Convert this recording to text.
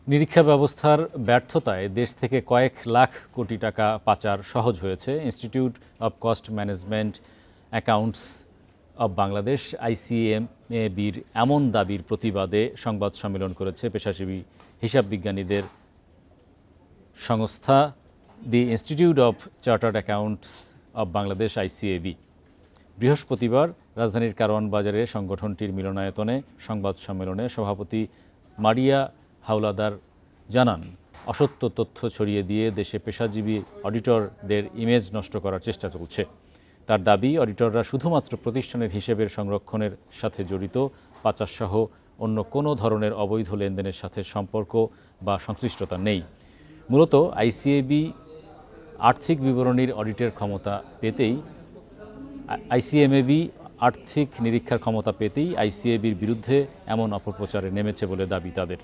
নিরীক্ষা ব্যবস্থার ব্যর্থতায় দেশ থেকে কয়েক লাখ কোটি টাকা পাচার সহজ হয়েছে। Institute of cost management accounts of Bangladesh আইসিএমএবির এমন দাবির প্রতিবাদে সংবাদ সম্মেলন করেছে পেশাজীবী হিসাব বিজ্ঞানীদের সংস্থা দি institute of chartered accounts of Bangladesh ICAB. বৃহস্পতিবার রাজধানীর কারওয়ান বাজারে সংগঠনটির মিলনায়তনে সংবাদ সম্মেলনে সভাপতি মারিয়া হাওলাদার জানান, অসত্য তথ্য ছড়িয়ে দিয়ে দেশে পেশাজীবী অডিটরদের ইমেজ নষ্ট করার চেষ্টা চলছে। তার দাবি, অডিটররা শুধুমাত্র প্রতিষ্ঠানের হিসেবের সংরক্ষণের সাথে জড়িত, পাচারসহ অন্য কোনো ধরনের অবৈধ লেনদেনের সাথে সম্পর্ক বা সংশ্লিষ্টতা নেই। মূলত আইসিএবি আর্থিক বিবরণীর অডিটের ক্ষমতা পেতেই আইসিএমএবি আর্থিক নিরীক্ষার ক্ষমতা পেতেই আইসিএবির বিরুদ্ধে এমন অপপ্রচারে নেমেছে বলে দাবি তাদের।